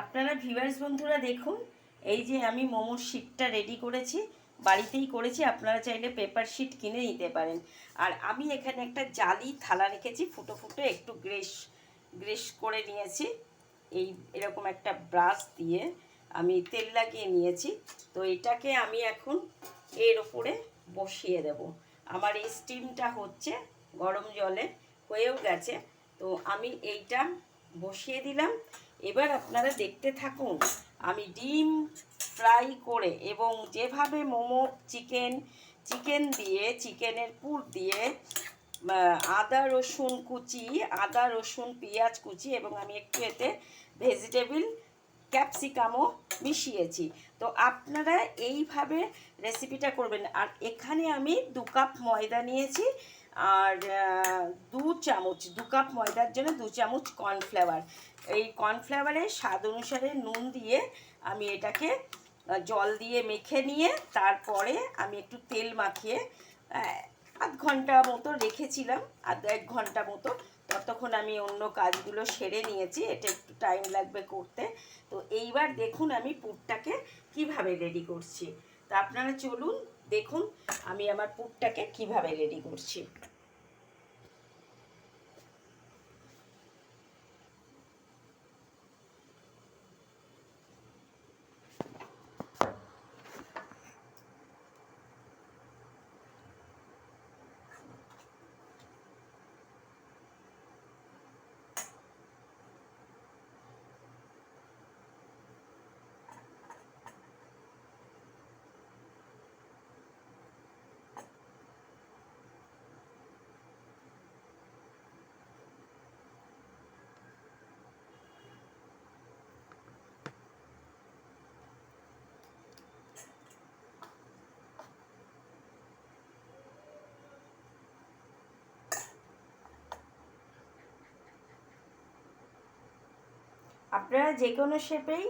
আপনারা ভিউয়ার্স বন্ধুরা দেখুন, এই যে আমি মোমোর শিটটা রেডি করেছি, বাড়িতেই করেছি। আপনারা চাইলে পেপার শিট কিনে নিতে পারেন। আর আমি এখানে একটা জালি থালা রেখেছি, ফুটো ফুটো একটু গ্রেস করে নিয়েছি। এরকম একটা ব্রাশ দিয়ে আমি তেল লাগিয়ে নিয়েছি। তো এটাকে আমি এখন এর ওপরে বসিয়ে দেব। আমার এই স্টিমটা হচ্ছে গরম জলে, হয়েও গেছে। তো আমি এইটা বসিয়ে দিলাম। এবার আপনারা দেখতে থাকুন আমি ডিম ফ্রাই করে এবং যেভাবে মোমো চিকেন দিয়ে, চিকেনের পুর দিয়ে আদা রসুন পেঁয়াজ কুচি এবং আমি একটু এতে ভেজিটেবল ক্যাপসিকামও মিশিয়েছি। তো আপনারা এইভাবে রেসিপিটা করবেন। আর এখানে আমি 2 কাপ ময়দা নিয়েছি, আর 2 কাপ ময়দার জন্য 2 চামচ কর্নফ্লাওয়ার। এই কর্নফ্লাওয়ারের স্বাদ অনুসারে নুন দিয়ে আমি এটাকে জল দিয়ে মেখে নিয়ে তারপরে আমি একটু তেল মাখিয়ে আধ ঘন্টা মতো রেখেছিলাম, আধ 1 ঘন্টা মতো। ততক্ষণ আমি অন্য কাজগুলো সেরে নিয়েছি, এটা একটু টাইম লাগবে করতে। তো এইবার দেখুন আমি পুরটাকে কিভাবে রেডি করছি। তা আপনারা চলুন দেখুন আমি আমার পুরটাকে কিভাবে রেডি করছি। আপনারা যে কোনো শেপেই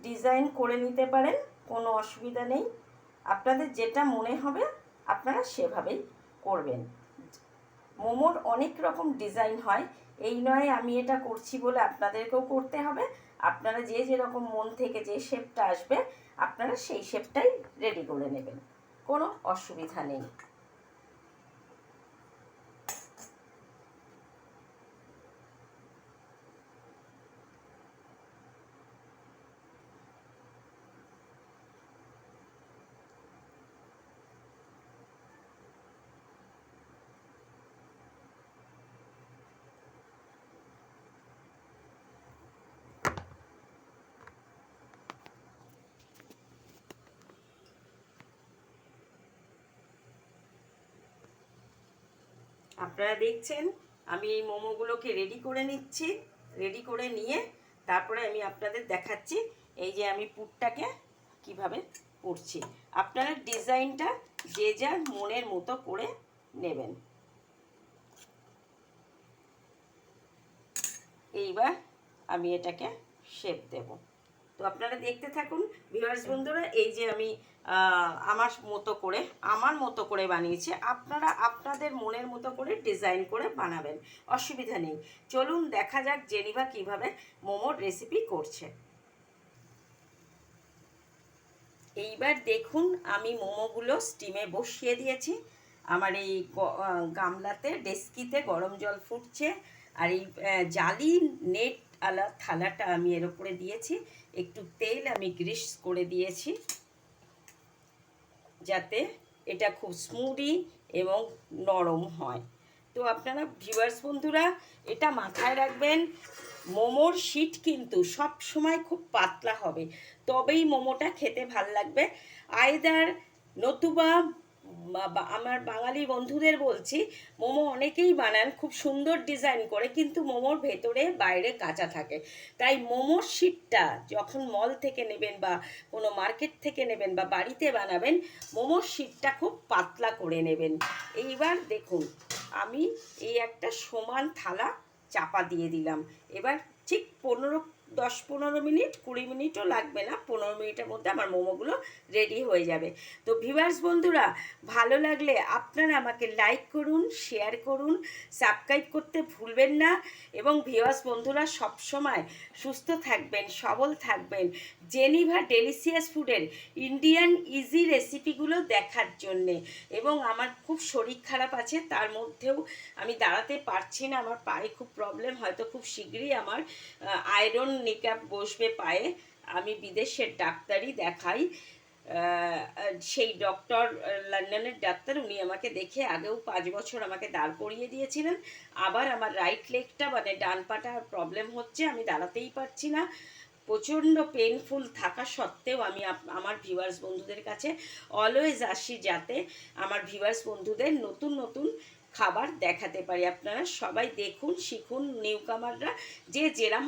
ডিজাইন করে নিতে পারেন, কোনো অসুবিধা নেই। আপনাদের যেটা মনে হবে আপনারা সেভাবেই করবেন। মোমোর অনেক রকম ডিজাইন হয়, এই নয় আমি এটা করছি বলে আপনাদেরকেও করতে হবে। আপনারা যে যেরকম মন থেকে যে শেপটা আসবে আপনারা সেই শেপটাই রেডি করে নেবেন, কোনো অসুবিধা নেই। আপনারা দেখছেন আমি এই মোমোগুলোকে রেডি করে নিচ্ছি। রেডি করে নিয়ে তারপরে আমি আপনাদের দেখাচ্ছি এই যে আমি পুরটাকে কিভাবে করছি। আপনারা ডিজাইনটা যে যার মনের মতো করে নেবেন। এইবার আমি এটাকে শেপ দেব। তো আপনারা দেখতে থাকুন ভিউয়ার্স বন্ধুরা। এই যে আমি আমার মতো করে বানিয়েছি, আপনারা আপনাদের মনের মতো করে ডিজাইন করে বানাবেন, অসুবিধা নেই। চলুন দেখা যাক জেনিভা কিভাবে মোমোর রেসিপি করছে। এইবার দেখুন আমি মোমোগুলো স্টিমে বসিয়ে দিয়েছি। আমার এই গামলাতে ডেস্কিতে গরম জল ফুটছে, আর এই জালি নেট আলা থালাটা আমি এর উপরে দিয়েছি। একটু তেল আমি গ্রিস করে দিয়েছি যাতে এটা খুব স্মুদি এবং নরম হয়। তো আপনারা ভিউয়ার্স বন্ধুরা এটা মাথায় রাখবেন, মোমোর শিট কিন্তু সব সময় খুব পাতলা হবে, তবেই মোমোটা খেতে ভাল লাগবে। আইদার নতুবা আমার বাঙালি বন্ধুদের বলছি, মোমো অনেকেই বানান খুব সুন্দর ডিজাইন করে, কিন্তু মোমোর ভেতরে বাইরে কাঁচা থাকে। তাই মোমোর শিটটা যখন মল থেকে নেবেন বা কোনো মার্কেট থেকে নেবেন বা বাড়িতে বানাবেন, মোমোর শিটটা খুব পাতলা করে নেবেন। এইবার দেখুন আমি এই একটা সমান থালা চাপা দিয়ে দিলাম। এবার ঠিক 10-15 মিনিট, 20 মিনিটও লাগবে না, 15 মিনিটের মধ্যে আমার মোমোগুলো রেডি হয়ে যাবে। তো ভিউয়ার্স বন্ধুরা, ভালো লাগলে আপনারা আমাকে লাইক করুন, শেয়ার করুন, সাবস্ক্রাইব করতে ভুলবেন না। এবং ভিউয়ার্স বন্ধুরা, সবসময় সুস্থ থাকবেন, সবল থাকবেন, জেনিভা ডেলিশিয়াস ফুডের ইন্ডিয়ান ইজি রেসিপিগুলো দেখার জন্যে। এবং আমার খুব শরীর খারাপ আছে, তার মধ্যেও আমি দাঁড়াতে পারছি না, আমার পায়ে খুব প্রবলেম, হয়তো খুব শীঘ্রই আমার আয়রন নিকাপ বসবে পায়ে। আমি বিদেশের ডাক্তারই দেখাই, সেই ডক্টর, লন্ডনের ডাক্তার, উনি আমাকে দেখে আগেও 5 বছর আমাকে দাঁড় করিয়ে দিয়েছিলেন। আবার আমার রাইট লেগটা মানে ডান পাটা প্রবলেম হচ্ছে, আমি দাঁড়াতেই পারছি না, প্রচণ্ড পেনফুল থাকা সত্ত্বেও আমি আমার ভিউয়ার্স বন্ধুদের কাছে অলওয়েজ আসি, যাতে আমার ভিউয়ার্স বন্ধুদের নতুন নতুন খাবার দেখাতে পারি। আপনারা সবাই দেখুন, শিখুন, নিউ কামাররা যে যেরাম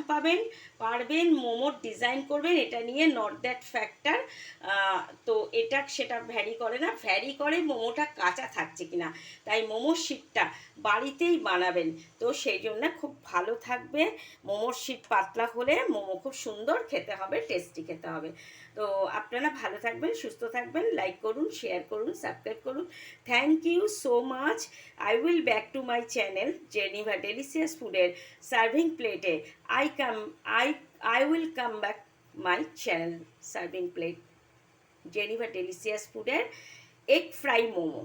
পারবেন মোমোর ডিজাইন করবেন, এটা নিয়ে নট দ্যাট ফ্যাক্টর। তো এটা সেটা ভ্যারি করে না, ভ্যারি করে মোমোটা কাঁচা থাকছে কিনা। তাই মোমোর শিটটা বাড়িতেই বানাবেন, তো সেই জন্য খুব ভালো থাকবে। মোমোর শিট পাতলা হলে মোমো খুব সুন্দর খেতে হবে, টেস্টি খেতে হবে। তো আপনারা ভালো থাকবেন, সুস্থ থাকবেন, লাইক করুন, শেয়ার করুন, সাবস্ক্রাইব করুন। Thank you so much. I will back to my channel Geneva delicious ফুডের সার্ভিং প্লেটে। I will come back my channel serving plate Geneva delicious ফুডের এগ ফ্রাই মোমো।